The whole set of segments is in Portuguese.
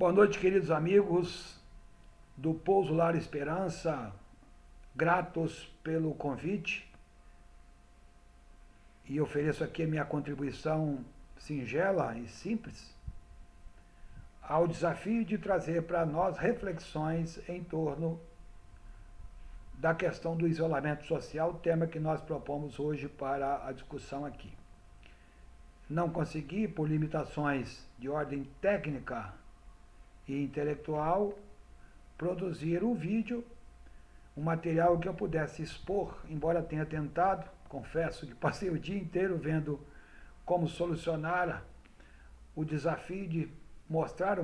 Boa noite, queridos amigos do Pouso Lar Esperança, gratos pelo convite e ofereço aqui a minha contribuição singela e simples ao desafio de trazer para nós reflexões em torno da questão do isolamento social, tema que nós propomos hoje para a discussão aqui. Não consegui, por limitações de ordem técnica e intelectual, produzir um vídeo, um material que eu pudesse expor, embora tenha tentado, confesso que passei o dia inteiro vendo como solucionar o desafio de mostrar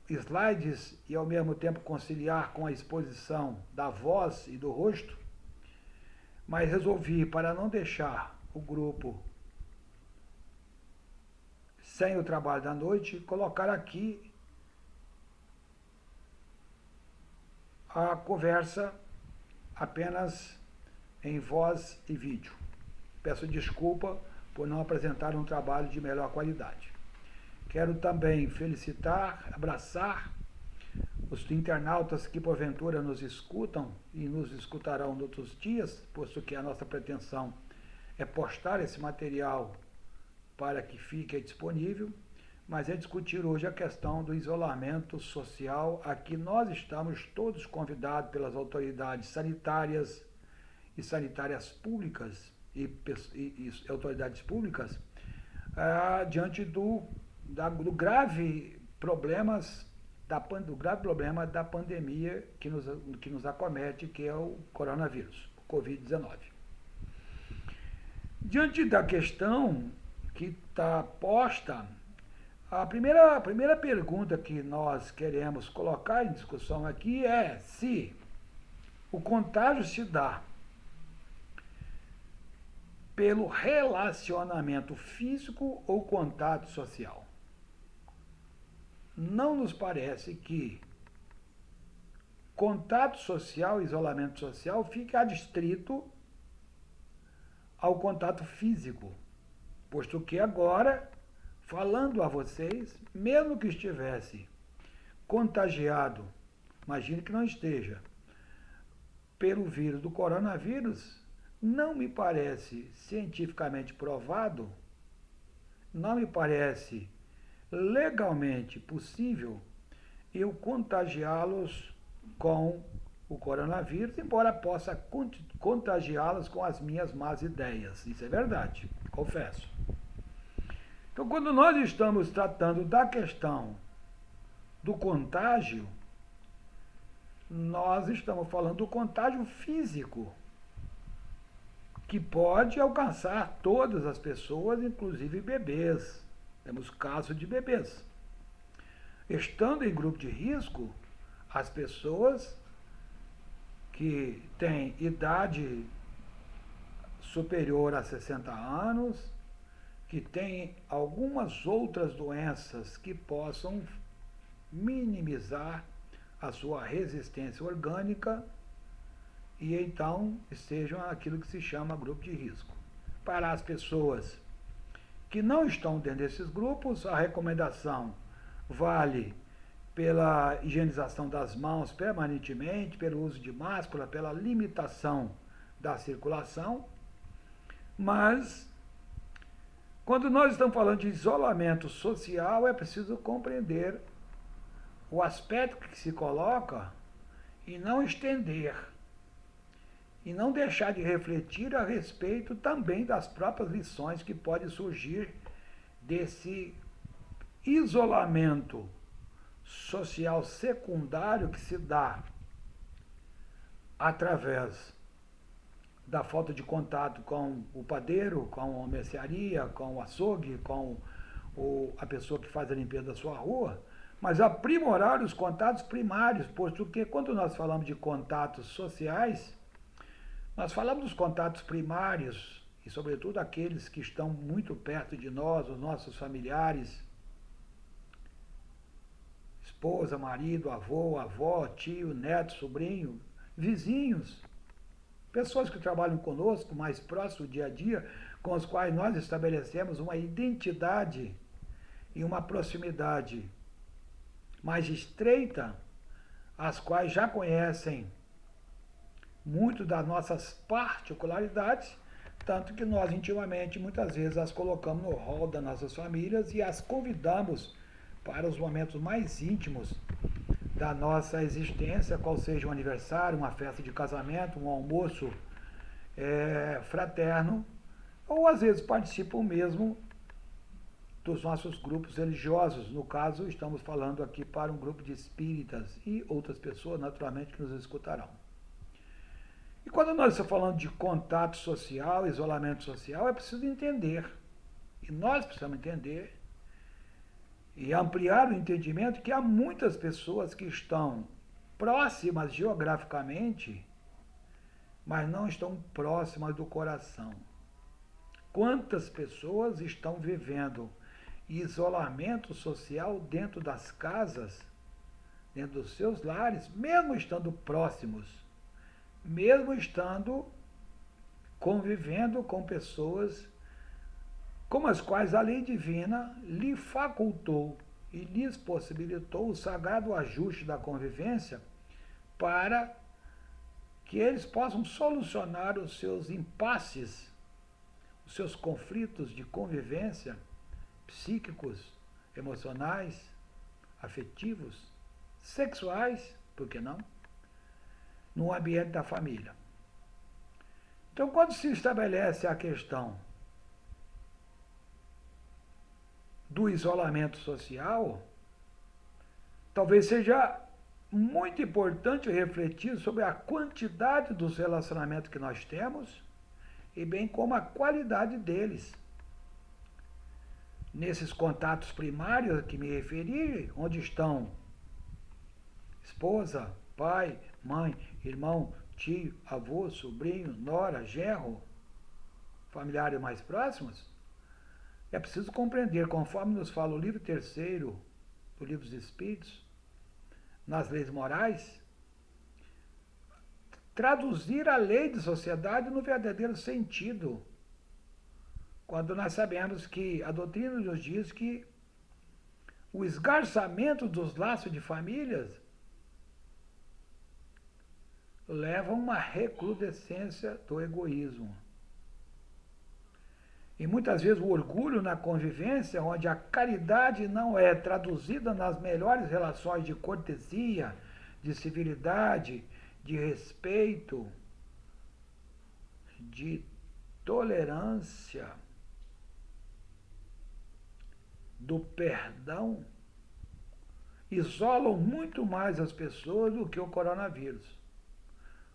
slides e ao mesmo tempo conciliar com a exposição da voz e do rosto, mas resolvi, para não deixar o grupo sem o trabalho da noite, colocar aqui a conversa apenas em voz e vídeo. Peço desculpa por não apresentar um trabalho de melhor qualidade. Quero também felicitar, abraçar os internautas que porventura nos escutam e nos escutarão em outros dias, posto que a nossa pretensão é postar esse material para que fique disponível, mas é discutir hoje a questão do isolamento social. Aqui nós estamos todos convidados pelas autoridades sanitárias e sanitárias públicas e autoridades públicas diante do grave problema da pandemia que nos acomete, que é o coronavírus, o Covid-19. Diante da questão que está posta, a primeira pergunta que nós queremos colocar em discussão aqui é se o contágio se dá pelo relacionamento físico ou contato social. Não nos parece que contato social, isolamento social, fique adstrito ao contato físico, posto que agora, falando a vocês, mesmo que estivesse contagiado, imagine que não esteja, pelo vírus do coronavírus, não me parece cientificamente provado, não me parece legalmente possível eu contagiá-los com o coronavírus, embora possa contagiá-los com as minhas más ideias. Isso é verdade, confesso. Então, quando nós estamos tratando da questão do contágio, nós estamos falando do contágio físico, que pode alcançar todas as pessoas, inclusive bebês. Temos casos de bebês. Estando em grupo de risco, as pessoas que têm idade superior a 60 anos, que têm algumas outras doenças que possam minimizar a sua resistência orgânica e então estejam aquilo que se chama grupo de risco. Para as pessoas que não estão dentro desses grupos, a recomendação vale pela higienização das mãos permanentemente, pelo uso de máscara, pela limitação da circulação, mas quando nós estamos falando de isolamento social, é preciso compreender o aspecto que se coloca e não estender, e não deixar de refletir a respeito também das próprias lições que podem surgir desse isolamento social secundário que se dá através da falta de contato com o padeiro, com a mercearia, com o açougue, com a pessoa que faz a limpeza da sua rua, mas aprimorar os contatos primários, posto que quando nós falamos de contatos sociais, nós falamos dos contatos primários, e sobretudo aqueles que estão muito perto de nós, os nossos familiares, esposa, marido, avô, avó, tio, neto, sobrinho, vizinhos, pessoas que trabalham conosco, mais próximo do dia a dia, com os quais nós estabelecemos uma identidade e uma proximidade mais estreita, as quais já conhecem muito das nossas particularidades, tanto que nós intimamente muitas vezes as colocamos no rol das nossas famílias e as convidamos para os momentos mais íntimos da nossa existência, qual seja um aniversário, uma festa de casamento, um almoço fraterno, ou às vezes participam mesmo dos nossos grupos religiosos. No caso, estamos falando aqui para um grupo de espíritas e outras pessoas, naturalmente, que nos escutarão. E quando nós estamos falando de contato social, isolamento social, é preciso entender, e nós precisamos entender, e ampliar o entendimento que há muitas pessoas que estão próximas geograficamente, mas não estão próximas do coração. Quantas pessoas estão vivendo isolamento social dentro das casas, dentro dos seus lares, mesmo estando próximos, mesmo estando convivendo com pessoas com as quais a lei divina lhe facultou e lhes possibilitou o sagrado ajuste da convivência para que eles possam solucionar os seus impasses, os seus conflitos de convivência psíquicos, emocionais, afetivos, sexuais, por que não? No ambiente da família. Então, quando se estabelece a questão do isolamento social, talvez seja muito importante refletir sobre a quantidade dos relacionamentos que nós temos e bem como a qualidade deles. Nesses contatos primários a que me referi, onde estão esposa, pai, mãe, irmão, tio, avô, sobrinho, nora, genro, familiares mais próximos, é preciso compreender, conforme nos fala o livro 3º do Livro dos Espíritos, nas leis morais, traduzir a lei de sociedade no verdadeiro sentido. Quando nós sabemos que a doutrina nos diz que o esgarçamento dos laços de famílias leva a uma recrudescência do egoísmo. E muitas vezes o orgulho na convivência, onde a caridade não é traduzida nas melhores relações de cortesia, de civilidade, de respeito, de tolerância, do perdão, isolam muito mais as pessoas do que o coronavírus.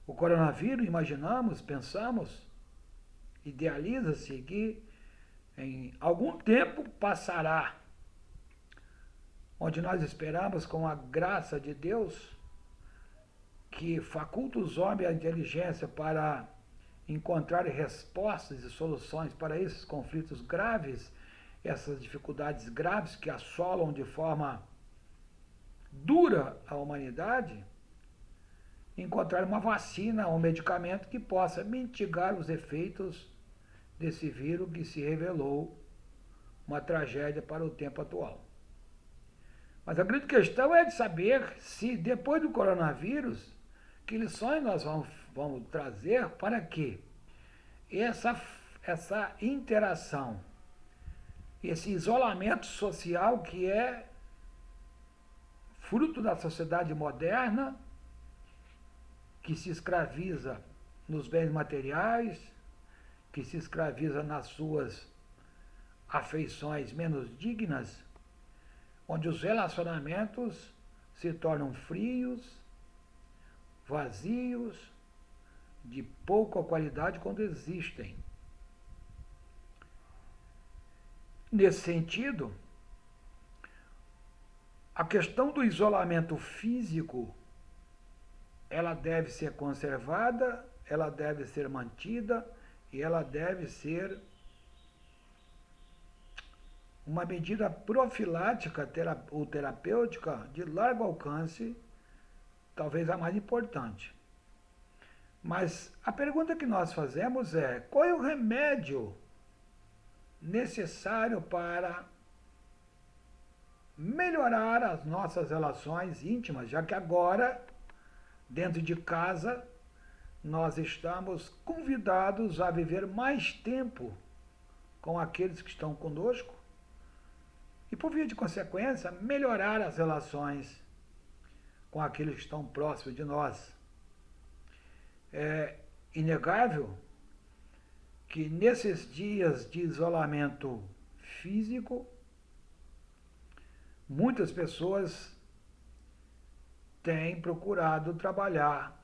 O coronavírus, imaginamos, pensamos, idealiza-se que em algum tempo passará, onde nós esperamos, com a graça de Deus, que faculta os homens a inteligência para encontrar respostas e soluções para esses conflitos graves, essas dificuldades graves que assolam de forma dura a humanidade, encontrar uma vacina, um medicamento que possa mitigar os efeitos desse vírus que se revelou uma tragédia para o tempo atual. Mas a grande questão é de saber se, depois do coronavírus, que lições nós vamos trazer para que essa interação, esse isolamento social que é fruto da sociedade moderna, que se escraviza nos bens materiais, que se escraviza nas suas afeições menos dignas, onde os relacionamentos se tornam frios, vazios, de pouca qualidade quando existem. Nesse sentido, a questão do isolamento físico, ela deve ser conservada, ela deve ser mantida e ela deve ser uma medida profilática ou terapêutica de largo alcance, talvez a mais importante. Mas a pergunta que nós fazemos é: qual é o remédio necessário para melhorar as nossas relações íntimas, já que agora, dentro de casa, nós estamos convidados a viver mais tempo com aqueles que estão conosco e, por via de consequência, melhorar as relações com aqueles que estão próximos de nós. É inegável que nesses dias de isolamento físico, muitas pessoas têm procurado trabalhar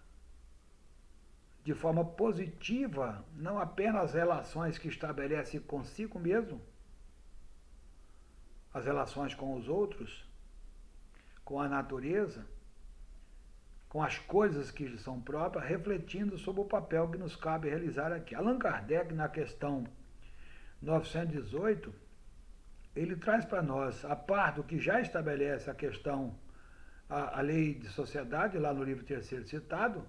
de forma positiva, não apenas as relações que estabelece consigo mesmo, as relações com os outros, com a natureza, com as coisas que são próprias, refletindo sobre o papel que nos cabe realizar aqui. Allan Kardec, na questão 918, ele traz para nós, a par do que já estabelece a questão, a lei de sociedade, lá no livro terceiro citado,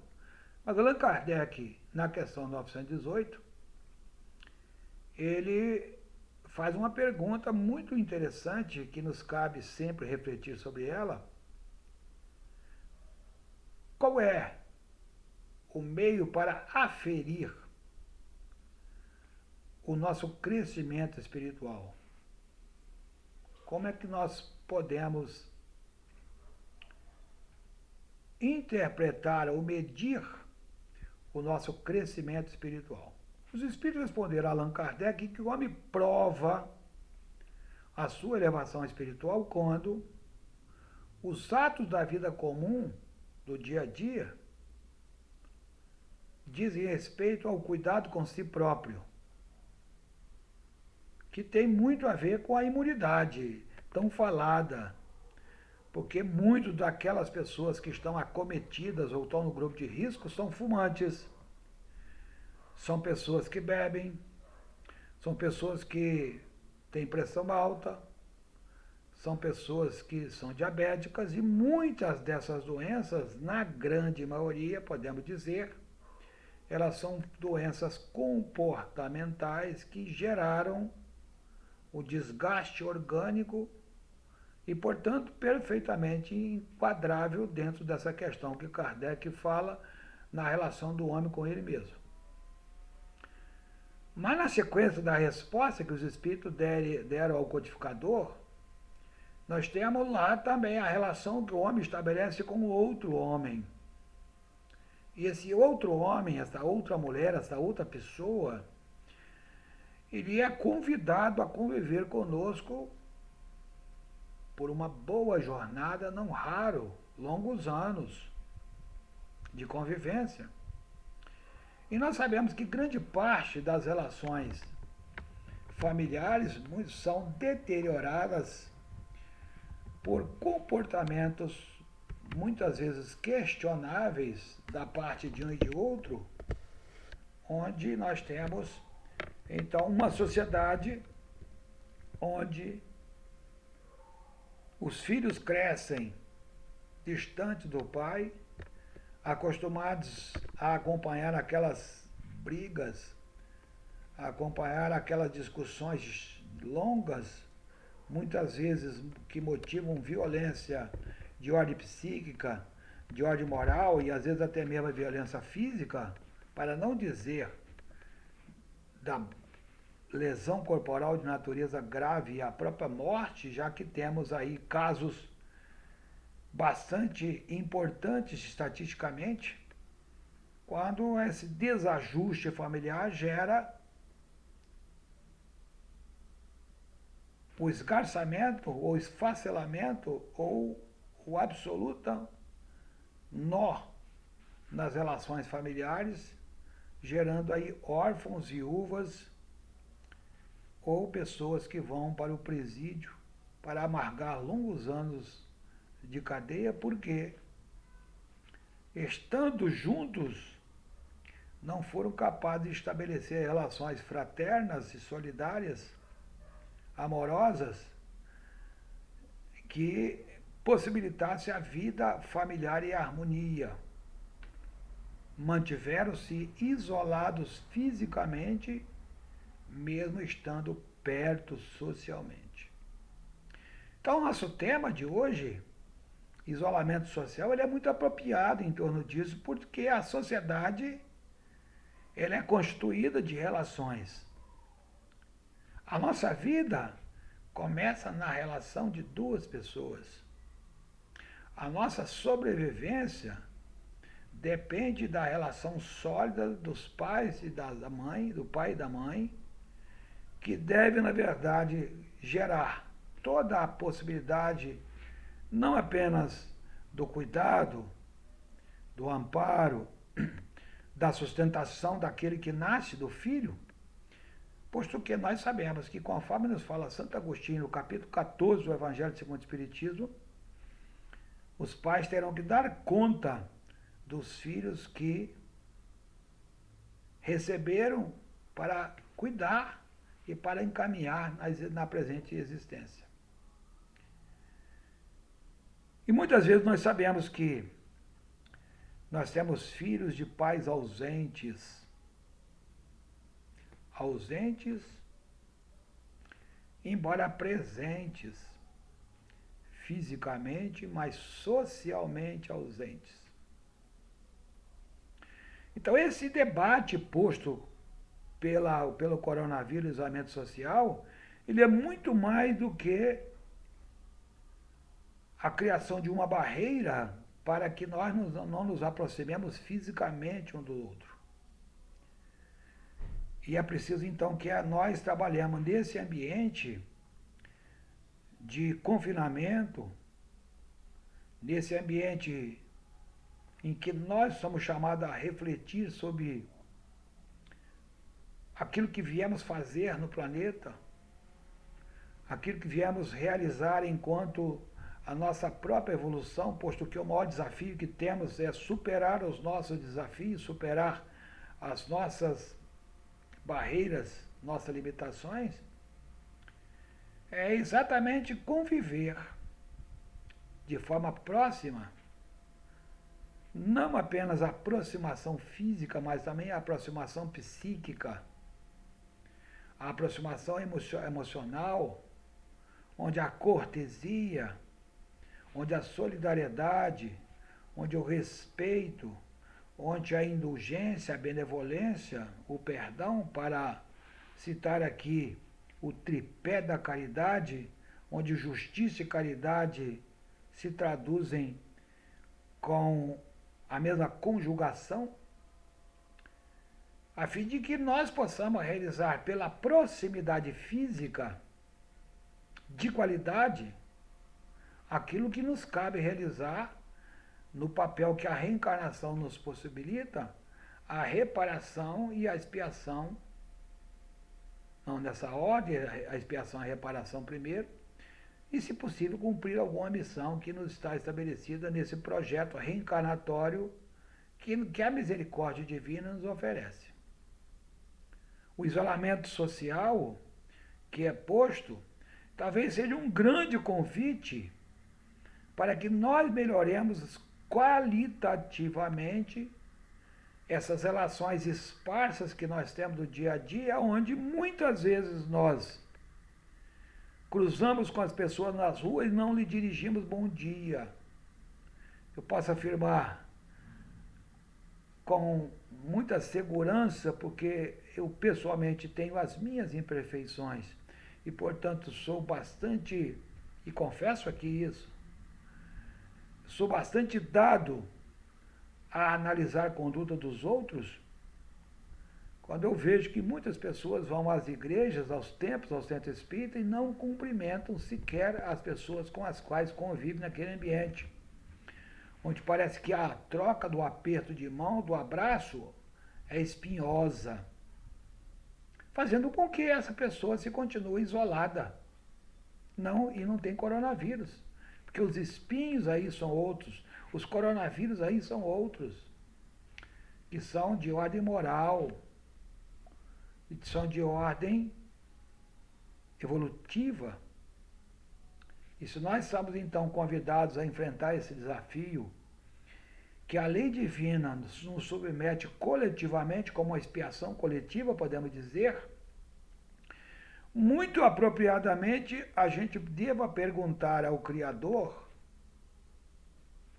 mas Allan Kardec, na questão 918, ele faz uma pergunta muito interessante que nos cabe sempre refletir sobre ela. Qual é o meio para aferir o nosso crescimento espiritual? Como é que nós podemos interpretar ou medir o nosso crescimento espiritual? Os espíritos responderam a Allan Kardec que o homem prova a sua elevação espiritual quando os atos da vida comum, do dia a dia, dizem respeito ao cuidado com si próprio, que tem muito a ver com a imunidade tão falada, porque muitas daquelas pessoas que estão acometidas ou estão no grupo de risco são fumantes, são pessoas que bebem, são pessoas que têm pressão alta, são pessoas que são diabéticas e muitas dessas doenças, na grande maioria, podemos dizer, elas são doenças comportamentais que geraram o desgaste orgânico e, portanto, perfeitamente enquadrável dentro dessa questão que Kardec fala na relação do homem com ele mesmo. Mas na sequência da resposta que os espíritos deram ao codificador, nós temos lá também a relação que o homem estabelece com o outro homem. E esse outro homem, essa outra mulher, essa outra pessoa, ele é convidado a conviver conosco por uma boa jornada, não raro, longos anos de convivência. E nós sabemos que grande parte das relações familiares são deterioradas por comportamentos muitas vezes questionáveis da parte de um e de outro, onde nós temos, então, uma sociedade onde os filhos crescem distantes do pai, acostumados a acompanhar aquelas brigas, a acompanhar aquelas discussões longas, muitas vezes que motivam violência de ordem psíquica, de ordem moral e às vezes até mesmo a violência física, para não dizer da lesão corporal de natureza grave e a própria morte, já que temos aí casos bastante importantes estatisticamente, quando esse desajuste familiar gera o esgarçamento, ou esfacelamento, ou o absoluto nó nas relações familiares, gerando aí órfãos, viúvas, ou pessoas que vão para o presídio para amargar longos anos de cadeia, porque, estando juntos, não foram capazes de estabelecer relações fraternas e solidárias, amorosas, que possibilitasse a vida familiar e a harmonia. Mantiveram-se isolados fisicamente, mesmo estando perto socialmente. Então, nosso tema de hoje, isolamento social, ele é muito apropriado em torno disso, porque a sociedade ela é constituída de relações. A nossa vida começa na relação de duas pessoas. A nossa sobrevivência depende da relação sólida dos pais e da mãe, do pai e da mãe, que deve, na verdade, gerar toda a possibilidade, não apenas do cuidado, do amparo, da sustentação daquele que nasce do filho, posto que nós sabemos que, conforme nos fala Santo Agostinho, no capítulo 14 do Evangelho segundo o Espiritismo, os pais terão que dar conta dos filhos que receberam para cuidar e para encaminhar na presente existência. E muitas vezes nós sabemos que nós temos filhos de pais ausentes, embora presentes, fisicamente, mas socialmente ausentes. Então, esse debate posto pelo coronavírus, isolamento social, ele é muito mais do que a criação de uma barreira para que nós não nos aproximemos fisicamente um do outro. E é preciso, então, que nós trabalhemos nesse ambiente de confinamento, nesse ambiente em que nós somos chamados a refletir sobre aquilo que viemos fazer no planeta, aquilo que viemos realizar enquanto a nossa própria evolução, posto que o maior desafio que temos é superar os nossos desafios, superar as nossas barreiras, nossas limitações, é exatamente conviver de forma próxima, não apenas a aproximação física, mas também a aproximação psíquica, a aproximação emocional, onde a cortesia, onde a solidariedade, onde o respeito, onde a indulgência, a benevolência, o perdão, para citar aqui o tripé da caridade, onde justiça e caridade se traduzem com a mesma conjugação, a fim de que nós possamos realizar pela proximidade física de qualidade aquilo que nos cabe realizar no papel que a reencarnação nos possibilita, a reparação e a expiação, não nessa ordem, a expiação e a reparação primeiro, e, se possível, cumprir alguma missão que nos está estabelecida nesse projeto reencarnatório que a misericórdia divina nos oferece. O isolamento social que é posto talvez seja um grande convite para que nós melhoremos qualitativamente essas relações esparsas que nós temos do dia a dia, onde muitas vezes nós cruzamos com as pessoas nas ruas e não lhe dirigimos bom dia. Eu posso afirmar com muita segurança, porque eu pessoalmente tenho as minhas imperfeições e, portanto, sou bastante, e confesso aqui isso, sou bastante dado a analisar a conduta dos outros, quando eu vejo que muitas pessoas vão às igrejas, aos templos, ao centro espírita e não cumprimentam sequer as pessoas com as quais convivem naquele ambiente, onde parece que a troca do aperto de mão, do abraço, é espinhosa, fazendo com que essa pessoa se continue isolada. E não tem coronavírus, porque os espinhos aí são outros, os coronavírus aí são outros, que são de ordem moral, são de ordem evolutiva. E se nós estamos então convidados a enfrentar esse desafio, que a lei divina nos submete coletivamente, como uma expiação coletiva, podemos dizer, Muito apropriadamente, a gente deva perguntar ao Criador,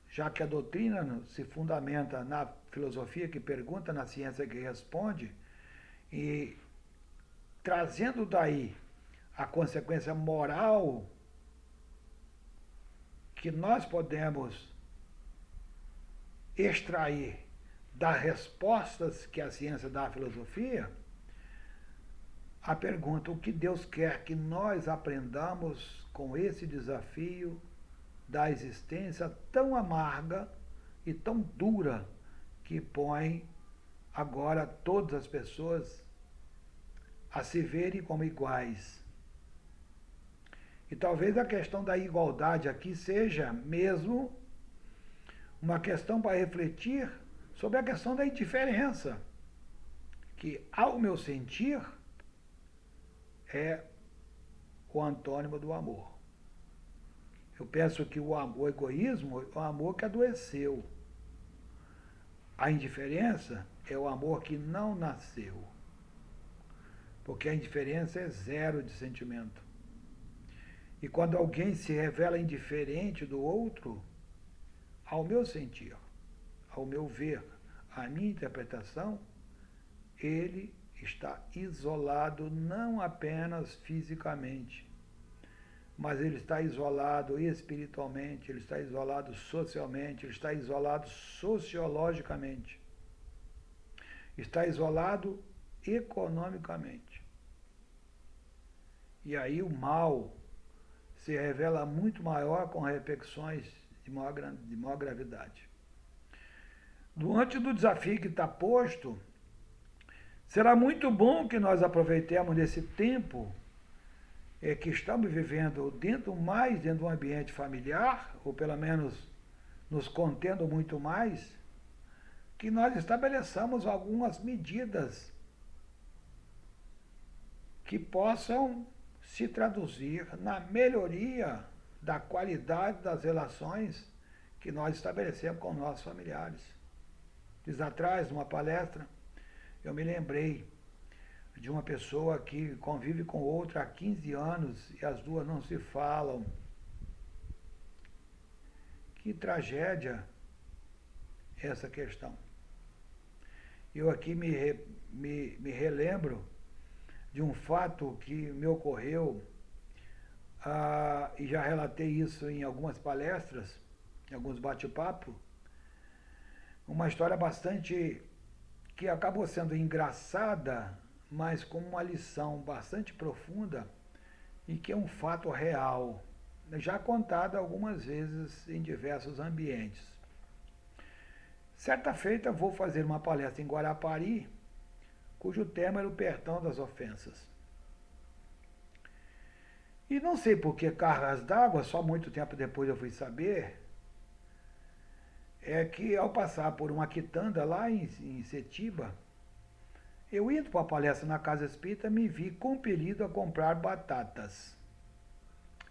já que a doutrina se fundamenta na filosofia que pergunta, na ciência que responde, e trazendo daí a consequência moral que nós podemos extrair das respostas que a ciência dá à filosofia, a pergunta: o que Deus quer que nós aprendamos com esse desafio da existência tão amarga e tão dura que põe agora todas as pessoas a se verem como iguais. E talvez a questão da igualdade aqui seja mesmo uma questão para refletir sobre a questão da indiferença, que, ao meu sentir, é o antônimo do amor. Eu penso que o egoísmo é o amor que adoeceu. A indiferença é o amor que não nasceu. Porque a indiferença é zero de sentimento. E quando alguém se revela indiferente do outro, ao meu sentir, ao meu ver, à minha interpretação, ele está isolado não apenas fisicamente, mas ele está isolado espiritualmente, ele está isolado socialmente, ele está isolado sociologicamente, está isolado economicamente. E aí o mal se revela muito maior com repercussões de maior gravidade. Diante do desafio que está posto, será muito bom que nós aproveitemos desse tempo que estamos vivendo mais dentro de um ambiente familiar, ou pelo menos nos contendo muito mais, que nós estabeleçamos algumas medidas que possam se traduzir na melhoria da qualidade das relações que nós estabelecemos com nossos familiares. Dias atrás, numa palestra, eu me lembrei de uma pessoa que convive com outra há 15 anos e as duas não se falam. Que tragédia essa questão. Eu aqui me relembro de um fato que me ocorreu, e já relatei isso em algumas palestras, em alguns bate-papos, uma história bastante que acabou sendo engraçada, mas com uma lição bastante profunda e que é um fato real, já contado algumas vezes em diversos ambientes. Certa feita vou fazer uma palestra em Guarapari, cujo tema era o perdão das ofensas. E não sei por que cargas d'água, só muito tempo depois eu fui saber, é que ao passar por uma quitanda lá em Setiba, eu indo para a palestra na Casa Espírita, me vi compelido a comprar batatas.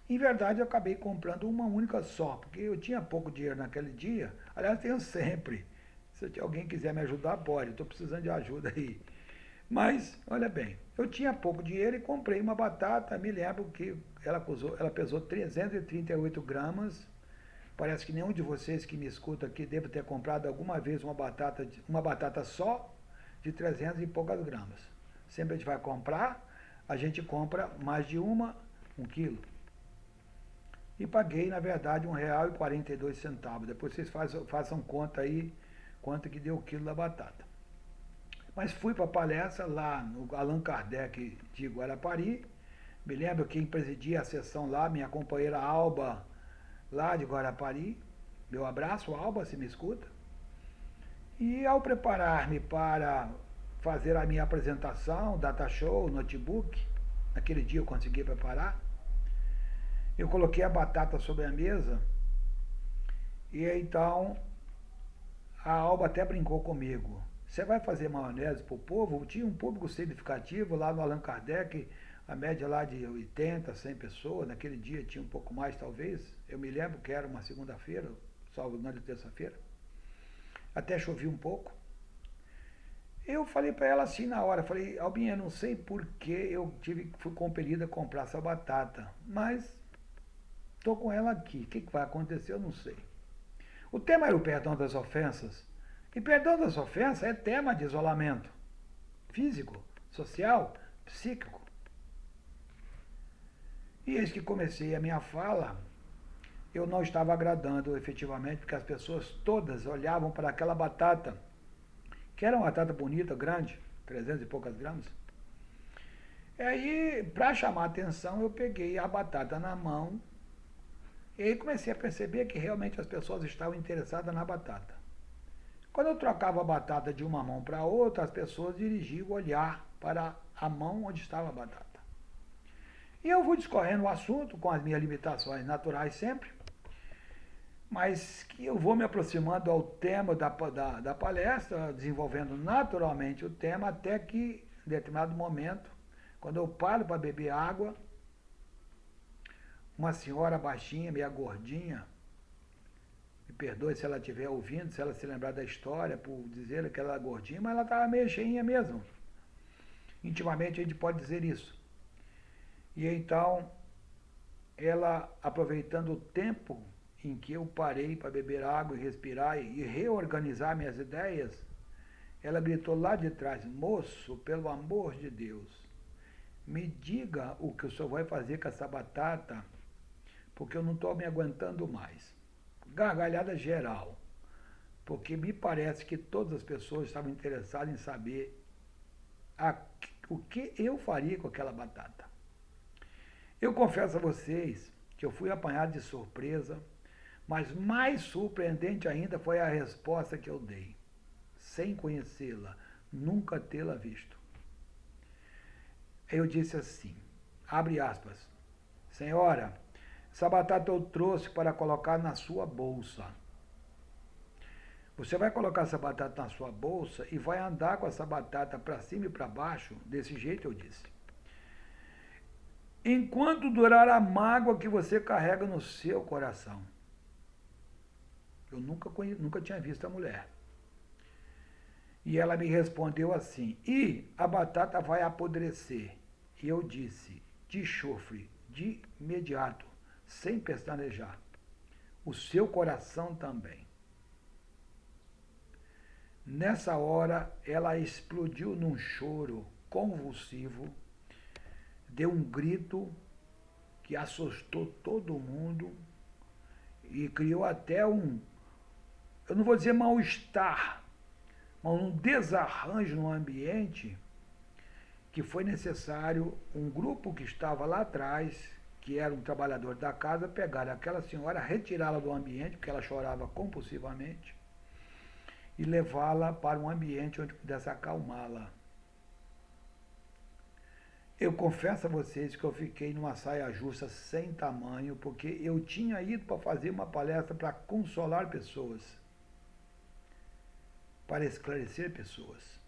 Em verdade, eu acabei comprando uma única só, porque eu tinha pouco dinheiro naquele dia. Aliás, tenho sempre. Se alguém quiser me ajudar, pode. Estou precisando de ajuda aí. Mas, olha bem, eu tinha pouco dinheiro e comprei uma batata. Me lembro que ela pesou 338 gramas. Parece que nenhum de vocês que me escuta aqui deve ter comprado alguma vez uma batata só de 300 e poucas gramas. Sempre a gente vai comprar, a gente compra mais de um quilo. E paguei, na verdade, R$1,42. Depois vocês façam conta aí quanto que deu o quilo da batata. Mas fui para a palestra lá no Allan Kardec de Guarapari. Me lembro que quem presidia a sessão lá, minha companheira Alba, lá de Guarapari. Meu abraço, Alba, se me escuta. E ao preparar-me para fazer a minha apresentação, data show, notebook, naquele dia eu consegui preparar, eu coloquei a batata sobre a mesa e então a Alba até brincou comigo. Você vai fazer maionese para o povo? Tinha um público significativo lá no Allan Kardec, a média lá de 80, 100 pessoas. Naquele dia tinha um pouco mais, talvez. Eu me lembro que era uma segunda-feira, salvo não de terça-feira. Até chovia um pouco. Eu falei para ela assim na hora, falei, Albinha, não sei por que fui compelida a comprar essa batata, mas estou com ela aqui. O que vai acontecer, eu não sei. O tema era o perdão das ofensas. E perdão das ofensas é tema de isolamento físico, social, psíquico. E eis que comecei a minha fala, eu não estava agradando efetivamente, porque as pessoas todas olhavam para aquela batata, que era uma batata bonita, grande, 300 e poucas gramas. E aí, para chamar a atenção, eu peguei a batata na mão e aí comecei a perceber que realmente as pessoas estavam interessadas na batata. Quando eu trocava a batata de uma mão para outra, as pessoas dirigiam o olhar para a mão onde estava a batata. E eu fui discorrendo o assunto com as minhas limitações naturais sempre, mas que eu vou me aproximando ao tema da palestra, desenvolvendo naturalmente o tema, até que, em determinado momento, quando eu paro para beber água, uma senhora baixinha, meia gordinha, me perdoe se ela estiver ouvindo, se ela se lembrar da história, por dizer que ela era gordinha, mas ela estava meio cheinha mesmo. Intimamente a gente pode dizer isso. E então, ela, aproveitando o tempo em que eu parei para beber água e respirar e reorganizar minhas ideias, ela gritou lá de trás, moço, pelo amor de Deus, me diga o que o senhor vai fazer com essa batata, porque eu não estou me aguentando mais. Gargalhada geral, porque me parece que todas as pessoas estavam interessadas em saber o que eu faria com aquela batata. Eu confesso a vocês que eu fui apanhado de surpresa, mas mais surpreendente ainda foi a resposta que eu dei, sem conhecê-la, nunca tê-la visto. Eu disse assim, abre aspas, senhora, essa batata eu trouxe para colocar na sua bolsa. Você vai colocar essa batata na sua bolsa e vai andar com essa batata para cima e para baixo, desse jeito eu disse. Enquanto durar a mágoa que você carrega no seu coração. Eu nunca tinha visto a mulher. E ela me respondeu assim, e a batata vai apodrecer. E eu disse, de chofre, de imediato, sem pestanejar. O seu coração também. Nessa hora, ela explodiu num choro convulsivo, deu um grito que assustou todo mundo e criou até eu não vou dizer mal-estar, mas um desarranjo no ambiente que foi necessário um grupo que estava lá atrás, que era um trabalhador da casa, pegar aquela senhora, retirá-la do ambiente, porque ela chorava compulsivamente, e levá-la para um ambiente onde pudesse acalmá-la. Eu confesso a vocês que eu fiquei numa saia justa sem tamanho, porque eu tinha ido para fazer uma palestra para consolar pessoas, para esclarecer pessoas.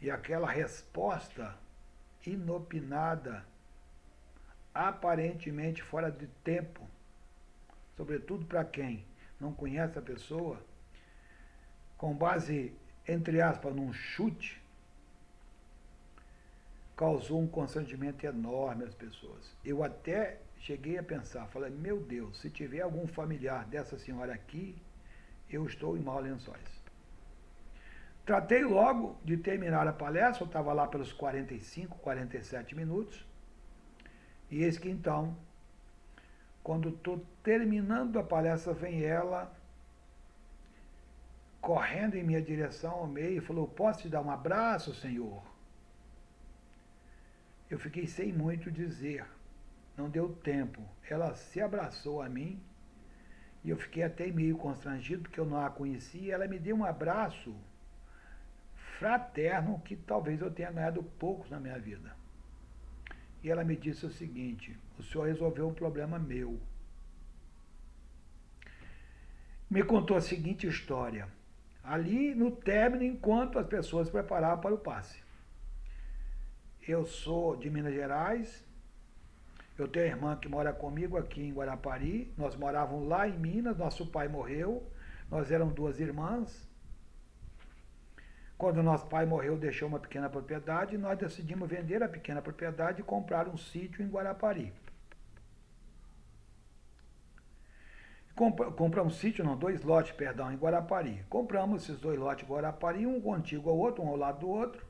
E aquela resposta inopinada, aparentemente fora de tempo, sobretudo para quem não conhece a pessoa, com base, entre aspas, num chute, causou um constrangimento enorme às pessoas. Eu até cheguei a pensar, falei, meu Deus, se tiver algum familiar dessa senhora aqui, eu estou em maus lençóis. Tratei logo de terminar a palestra, eu estava lá pelos 45, 47 minutos, e eis que então, quando estou terminando a palestra, vem ela, correndo em minha direção ao meio, e falou, posso te dar um abraço, senhor? Eu fiquei sem muito dizer, não deu tempo. Ela se abraçou a mim e eu fiquei até meio constrangido porque eu não a conhecia. Ela me deu um abraço fraterno que talvez eu tenha ganhado poucos na minha vida. E ela me disse o seguinte, o senhor resolveu um problema meu. Me contou a seguinte história, ali no término, enquanto as pessoas se preparavam para o passe. Eu sou de Minas Gerais, eu tenho a irmã que mora comigo aqui em Guarapari, nós morávamos lá em Minas, nosso pai morreu, nós éramos 2 irmãs. Quando nosso pai morreu, deixou uma pequena propriedade, nós decidimos vender a pequena propriedade e comprar um sítio em Guarapari. Compramos um sítio, não, 2 lotes, perdão, em Guarapari. Compramos esses 2 lotes em Guarapari, um contíguo ao outro, um ao lado do outro.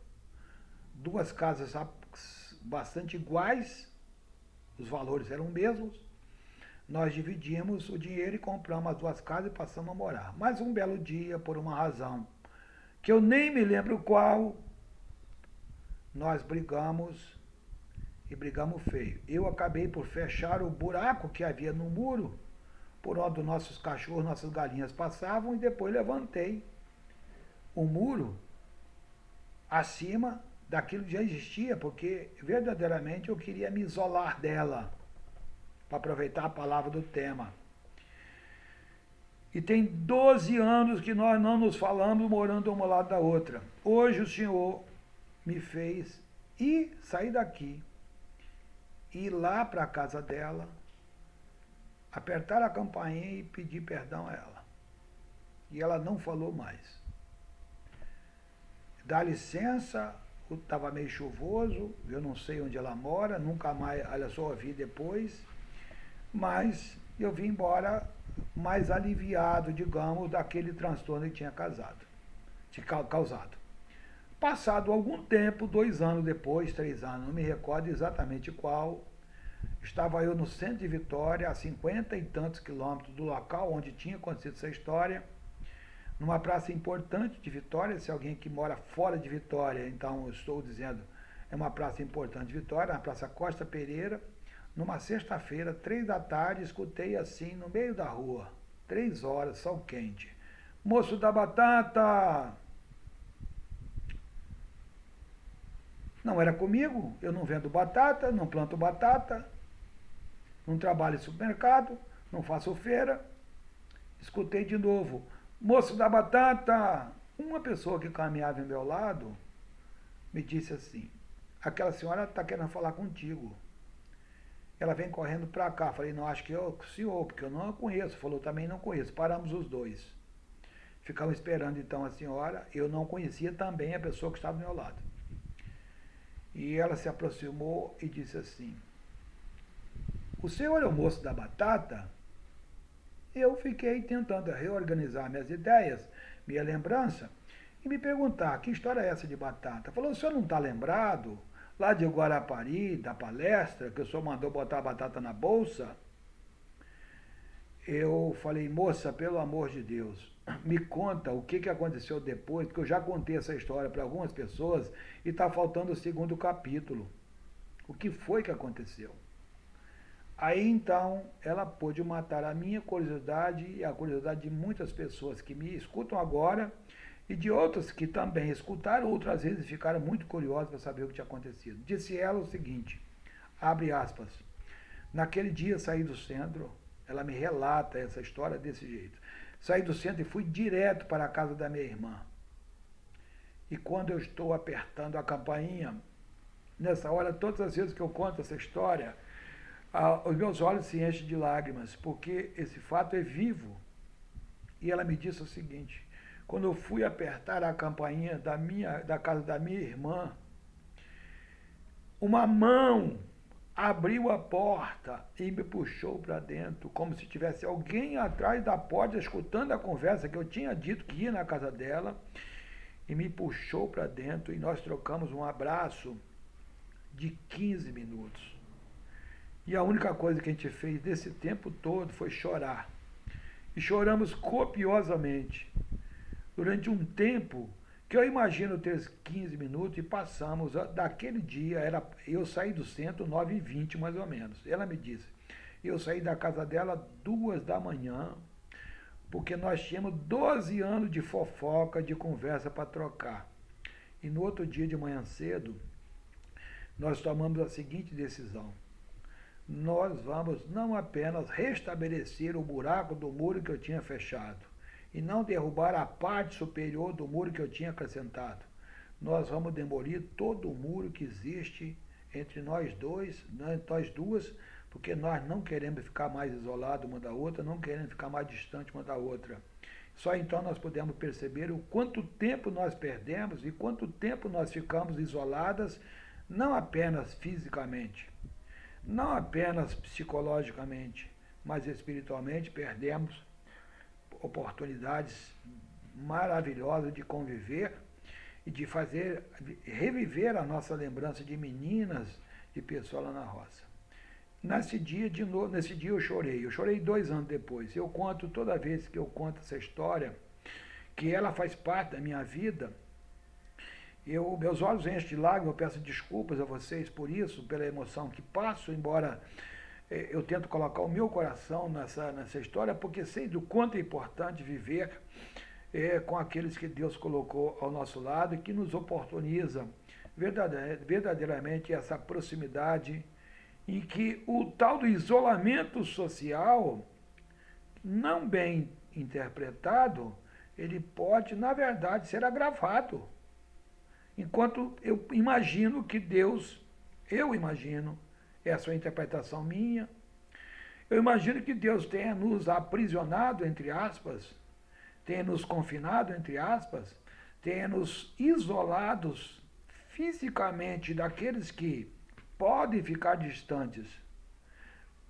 2 casas bastante iguais, os valores eram os mesmos. Nós dividimos o dinheiro e compramos as 2 casas e passamos a morar. Mas um belo dia, por uma razão que eu nem me lembro qual, nós brigamos e brigamos feio. Eu acabei por fechar o buraco que havia no muro, por onde nossos cachorros, nossas galinhas passavam, e depois levantei o muro acima daquilo que já existia, porque verdadeiramente eu queria me isolar dela, para aproveitar a palavra do tema. E tem 12 anos que nós não nos falamos, morando uma ao lado da outra. Hoje o Senhor me fez sair daqui, ir lá para a casa dela, apertar a campainha e pedir perdão a ela. E ela não falou mais. Dá licença, estava meio chuvoso, eu não sei onde ela mora, nunca mais, olha só, ouvi depois, mas eu vim embora mais aliviado, digamos, daquele transtorno que tinha causado. Passado algum tempo, 2 anos depois, 3 anos, não me recordo exatamente qual, estava eu no centro de Vitória, a 50 e tantos quilômetros do local onde tinha acontecido essa história, numa praça importante de Vitória. Se alguém que mora fora de Vitória, então eu estou dizendo, é uma praça importante de Vitória, a Praça Costa Pereira. Numa sexta-feira, 3 da tarde, escutei assim, no meio da rua, 3 horas, sol quente: moço da batata! Não era comigo, eu não vendo batata, não planto batata, não trabalho em supermercado, não faço feira. Escutei de novo: moço da batata! Uma pessoa que caminhava ao meu lado me disse assim: aquela senhora está querendo falar contigo. Ela vem correndo para cá. Falei: não, acho que é o senhor, porque eu não a conheço. Falou: também não conheço. Paramos os dois. Ficamos esperando então a senhora. Eu não conhecia também a pessoa que estava do meu lado. E ela se aproximou e disse assim: o senhor é o moço da batata? Eu fiquei tentando reorganizar minhas ideias, minha lembrança, e me perguntar: que história é essa de batata? Falou: o senhor não está lembrado lá de Guarapari, da palestra, que o senhor mandou botar a batata na bolsa? Eu falei: moça, pelo amor de Deus, me conta o que aconteceu depois, porque eu já contei essa história para algumas pessoas e está faltando o 2º capítulo. O que foi que aconteceu? Aí então ela pôde matar a minha curiosidade e a curiosidade de muitas pessoas que me escutam agora e de outras que também escutaram, outras vezes ficaram muito curiosas para saber o que tinha acontecido. Disse ela o seguinte, abre aspas: naquele dia saí do centro, ela me relata essa história desse jeito, saí do centro e fui direto para a casa da minha irmã. E quando eu estou apertando a campainha, nessa hora, todas as vezes que eu conto essa história, os meus olhos se enchem de lágrimas, porque esse fato é vivo. E ela me disse o seguinte: quando eu fui apertar a campainha da casa da minha irmã, uma mão abriu a porta e me puxou para dentro, como se tivesse alguém atrás da porta escutando a conversa que eu tinha dito que ia na casa dela, e me puxou para dentro e nós trocamos um abraço de 15 minutos. E a única coisa que a gente fez desse tempo todo foi chorar. E choramos copiosamente. Durante um tempo que eu imagino ter 15 minutos, e passamos daquele dia, eu saí do centro 9h20 mais ou menos. Ela me disse, eu saí da casa dela 2 da manhã, porque nós tínhamos 12 anos de fofoca, de conversa para trocar. E no outro dia de manhã cedo, nós tomamos a seguinte decisão: nós vamos não apenas restabelecer o buraco do muro que eu tinha fechado, e não derrubar a parte superior do muro que eu tinha acrescentado. Nós vamos demolir todo o muro que existe entre nós duas, porque nós não queremos ficar mais isolados uma da outra, não queremos ficar mais distantes uma da outra. Só então nós podemos perceber o quanto tempo nós perdemos e quanto tempo nós ficamos isoladas, não apenas fisicamente, não apenas psicologicamente, mas espiritualmente. Perdemos oportunidades maravilhosas de conviver e de reviver a nossa lembrança de meninas, de pessoas lá na roça. Nesse dia eu chorei 2 anos depois. Eu conto, toda vez que eu conto essa história, que ela faz parte da minha vida, meus olhos enchem de lágrimas. Eu peço desculpas a vocês por isso, pela emoção que passo, embora eu tento colocar o meu coração nessa história, porque sei do quanto é importante viver com aqueles que Deus colocou ao nosso lado e que nos oportuniza verdadeiramente essa proximidade, em que o tal do isolamento social, não bem interpretado, ele pode, na verdade, ser agravado. Enquanto eu imagino que Deus, essa é a interpretação minha, eu imagino que Deus tenha nos aprisionado, entre aspas, tenha nos confinado, entre aspas, tenha nos isolados fisicamente daqueles que podem ficar distantes,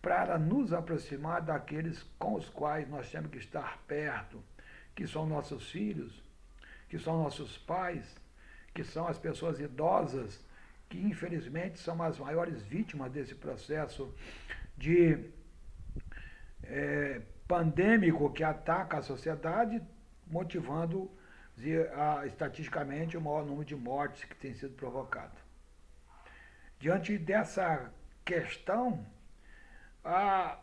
para nos aproximar daqueles com os quais nós temos que estar perto, que são nossos filhos, que são nossos pais, que são as pessoas idosas, que infelizmente são as maiores vítimas desse processo de pandêmico que ataca a sociedade, motivando estatisticamente o maior número de mortes que tem sido provocado. Diante dessa questão,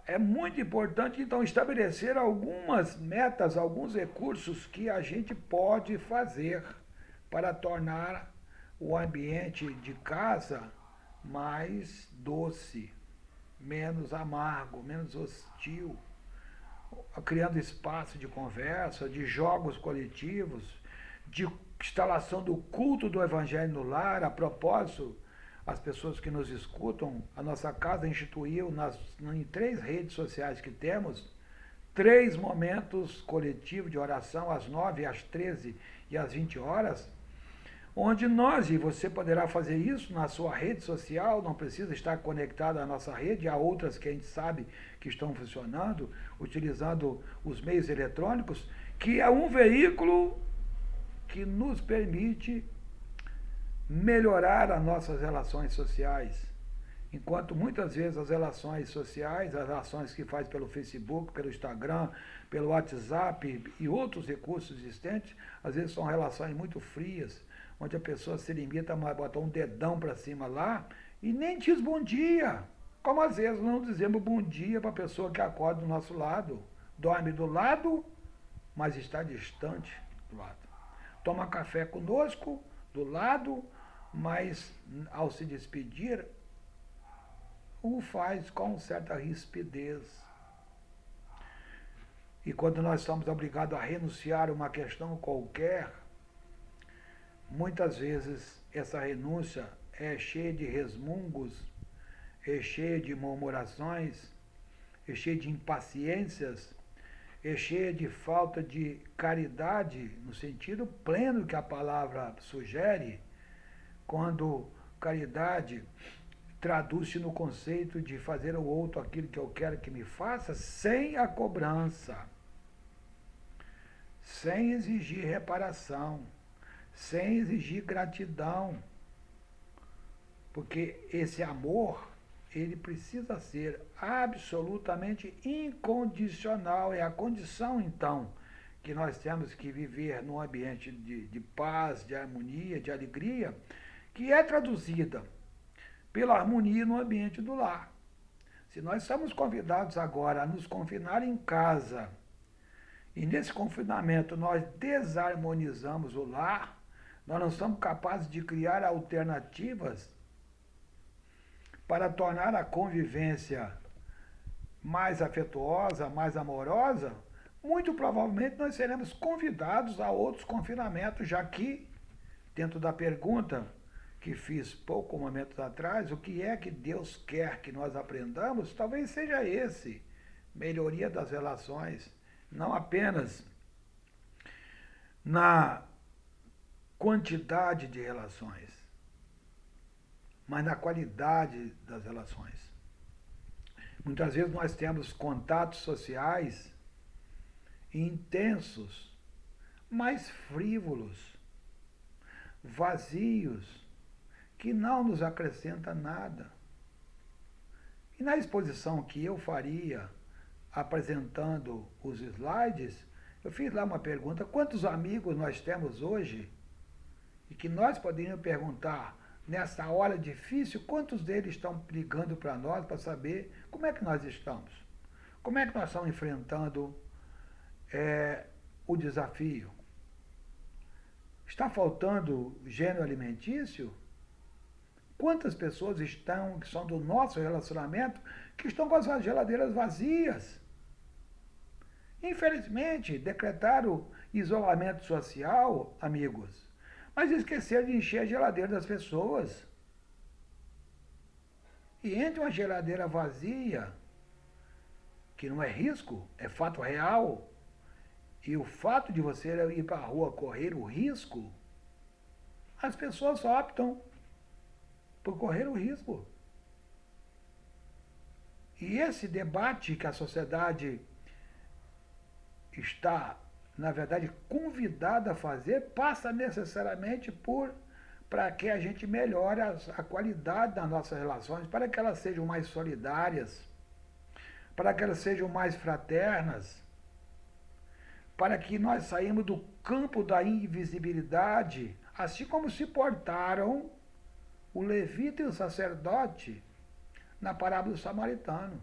é muito importante, então, estabelecer algumas metas, alguns recursos que a gente pode fazer para tornar o ambiente de casa mais doce, menos amargo, menos hostil, criando espaço de conversa, de jogos coletivos, de instalação do culto do Evangelho no lar. A propósito, as pessoas que nos escutam, a nossa casa instituiu em 3 redes sociais que temos, 3 momentos coletivos de oração, às 9, às 13 e às 20 horas, onde e você poderá fazer isso na sua rede social, não precisa estar conectado à nossa rede, há outras que a gente sabe que estão funcionando, utilizando os meios eletrônicos, que é um veículo que nos permite melhorar as nossas relações sociais. Enquanto muitas vezes as relações sociais, as relações que faz pelo Facebook, pelo Instagram, pelo WhatsApp e outros recursos existentes, às vezes são relações muito frias, onde a pessoa se limita a botar um dedão para cima lá e nem diz bom dia. Como às vezes não dizemos bom dia para a pessoa que acorda do nosso lado, dorme do lado, mas está distante do lado. Toma café conosco, do lado, mas ao se despedir, o faz com certa rispidez. E quando nós somos obrigados a renunciar a uma questão qualquer, muitas vezes essa renúncia é cheia de resmungos, é cheia de murmurações, é cheia de impaciências, é cheia de falta de caridade, no sentido pleno que a palavra sugere, quando caridade traduz-se no conceito de fazer ao outro aquilo que eu quero que me faça, sem a cobrança, sem exigir reparação, sem exigir gratidão, porque esse amor, ele precisa ser absolutamente incondicional. É a condição, então, que nós temos que viver num ambiente de paz, de harmonia, de alegria, que é traduzida pela harmonia no ambiente do lar. Se nós somos convidados agora a nos confinar em casa, e nesse confinamento nós desarmonizamos o lar, nós não somos capazes de criar alternativas para tornar a convivência mais afetuosa, mais amorosa, muito provavelmente nós seremos convidados a outros confinamentos, já que, dentro da pergunta que fiz poucos momentos atrás, o que é que Deus quer que nós aprendamos, talvez seja esse, melhoria das relações, não apenas na quantidade de relações, mas na qualidade das relações. Muitas vezes nós temos contatos sociais intensos, mas frívolos, vazios, que não nos acrescenta nada. E na exposição que eu faria, apresentando os slides, eu fiz lá uma pergunta: quantos amigos nós temos hoje? E que nós poderíamos perguntar, nessa hora difícil, quantos deles estão ligando para nós para saber como é que nós estamos? Como é que nós estamos enfrentando o desafio? Está faltando gênero alimentício? Quantas pessoas estão, que são do nosso relacionamento, que estão com as geladeiras vazias? Infelizmente, decretaram isolamento social, amigos, mas esqueceram de encher a geladeira das pessoas. E entre uma geladeira vazia, que não é risco, é fato real, e o fato de você ir para a rua correr o risco, as pessoas optam por correr o risco. E esse debate que a sociedade está, na verdade, convidada a fazer, passa necessariamente para que a gente melhore a qualidade das nossas relações, para que elas sejam mais solidárias, para que elas sejam mais fraternas, para que nós saímos do campo da invisibilidade, assim como se portaram o levita e o sacerdote na parábola do samaritano.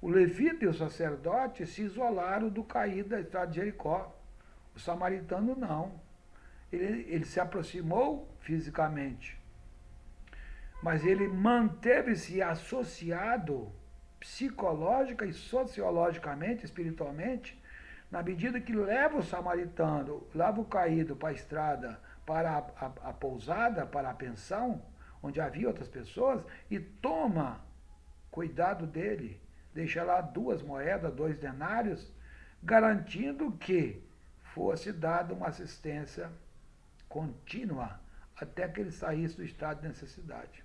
O levita e o sacerdote se isolaram do caído da estrada de Jericó. O samaritano não. Ele se aproximou fisicamente, mas ele manteve-se associado psicológica e sociologicamente, espiritualmente, na medida que leva o samaritano, leva o caído para a estrada, para a pousada, para a pensão, onde havia outras pessoas, e toma cuidado dele, deixa lá 2 moedas, 2 denários, garantindo que fosse dada uma assistência contínua até que ele saísse do estado de necessidade.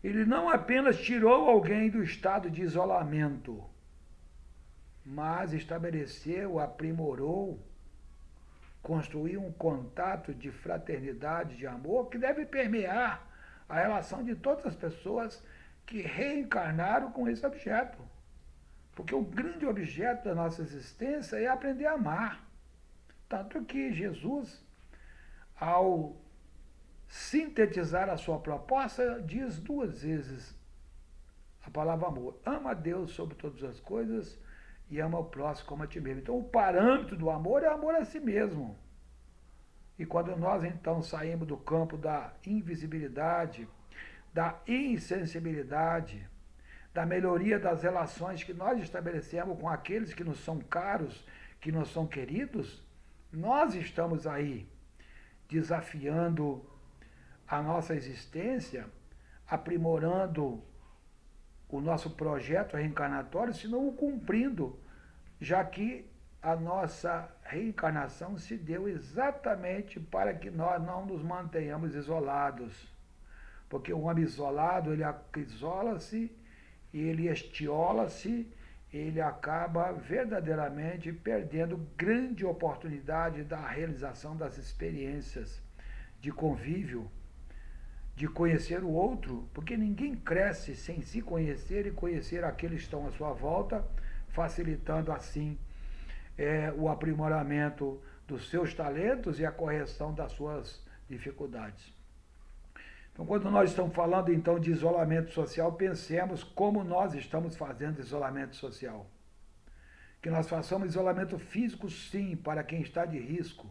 Ele não apenas tirou alguém do estado de isolamento, mas estabeleceu, aprimorou, construiu um contato de fraternidade, de amor, que deve permear a relação de todas as pessoas que reencarnaram com esse objeto. Porque o grande objeto da nossa existência é aprender a amar. Tanto que Jesus, ao sintetizar a sua proposta, diz 2 vezes a palavra amor. Ama a Deus sobre todas as coisas e ama o próximo como a ti mesmo. Então, o parâmetro do amor é o amor a si mesmo. E quando nós, então, saímos do campo da invisibilidade, da insensibilidade, da melhoria das relações que nós estabelecemos com aqueles que nos são caros, que nos são queridos, nós estamos aí desafiando a nossa existência, aprimorando o nosso projeto reencarnatório, se não o cumprindo, já que a nossa reencarnação se deu exatamente para que nós não nos mantenhamos isolados. Porque o homem isolado, ele isola-se, ele estiola-se, ele acaba verdadeiramente perdendo grande oportunidade da realização das experiências de convívio, de conhecer o outro, porque ninguém cresce sem se conhecer e conhecer aqueles que estão à sua volta, facilitando assim o aprimoramento dos seus talentos e a correção das suas dificuldades. Então, quando nós estamos falando então de isolamento social, pensemos como nós estamos fazendo isolamento social. Que nós façamos isolamento físico, sim, para quem está de risco.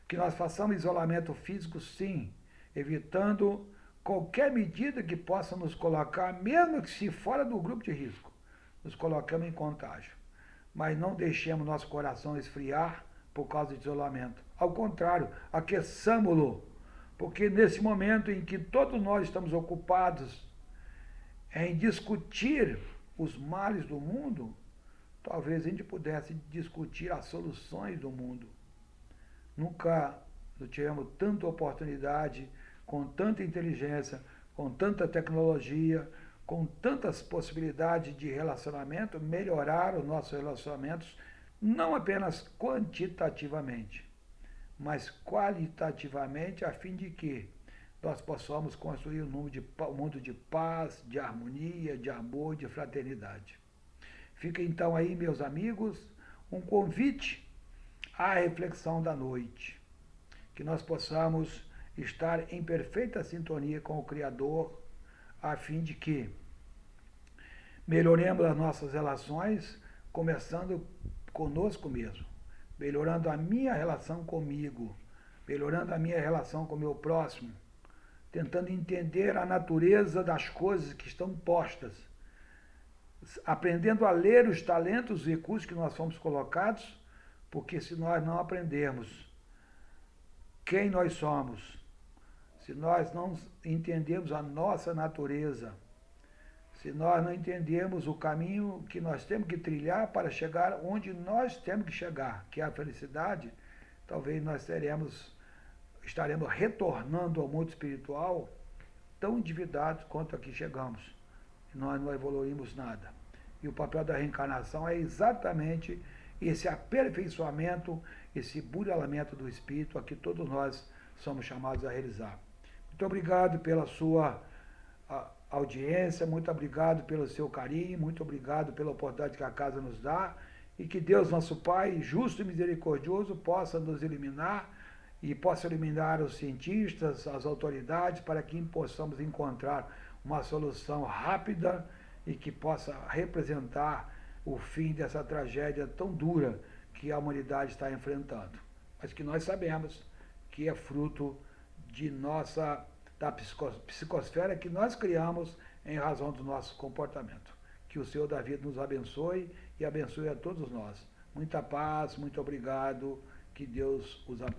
Que nós façamos isolamento físico, sim, evitando qualquer medida que possa nos colocar, mesmo que se fora do grupo de risco, nos colocamos em contágio. Mas não deixemos nosso coração esfriar por causa de isolamento. Ao contrário, aqueçamo-lo. Porque nesse momento em que todos nós estamos ocupados em discutir os males do mundo, talvez a gente pudesse discutir as soluções do mundo. Nunca tivemos tanta oportunidade, com tanta inteligência, com tanta tecnologia, com tantas possibilidades de relacionamento, melhorar os nossos relacionamentos, não apenas quantitativamente, mas qualitativamente, a fim de que nós possamos construir um mundo de paz, de harmonia, de amor, de fraternidade. Fica então aí, meus amigos, um convite à reflexão da noite, que nós possamos estar em perfeita sintonia com o Criador, a fim de que melhoremos as nossas relações, começando conosco mesmo, melhorando a minha relação comigo, melhorando a minha relação com o meu próximo, tentando entender a natureza das coisas que estão postas, aprendendo a ler os talentos, os recursos que nós fomos colocados, porque se nós não aprendermos quem nós somos, se nós não entendermos a nossa natureza, se nós não entendermos o caminho que nós temos que trilhar para chegar onde nós temos que chegar, que é a felicidade, talvez nós estaremos retornando ao mundo espiritual tão endividados quanto aqui chegamos. E nós não evoluímos nada. E o papel da reencarnação é exatamente esse aperfeiçoamento, esse burilamento do espírito a que todos nós somos chamados a realizar. Muito obrigado pela sua audiência, muito obrigado pelo seu carinho, muito obrigado pela oportunidade que a casa nos dá, e que Deus, nosso Pai, justo e misericordioso, possa nos iluminar e possa iluminar os cientistas, as autoridades, para que possamos encontrar uma solução rápida e que possa representar o fim dessa tragédia tão dura que a humanidade está enfrentando. Mas que nós sabemos que é fruto da psicosfera que nós criamos em razão do nosso comportamento. Que o Senhor da vida nos abençoe e abençoe a todos nós. Muita paz, muito obrigado, que Deus os ampare.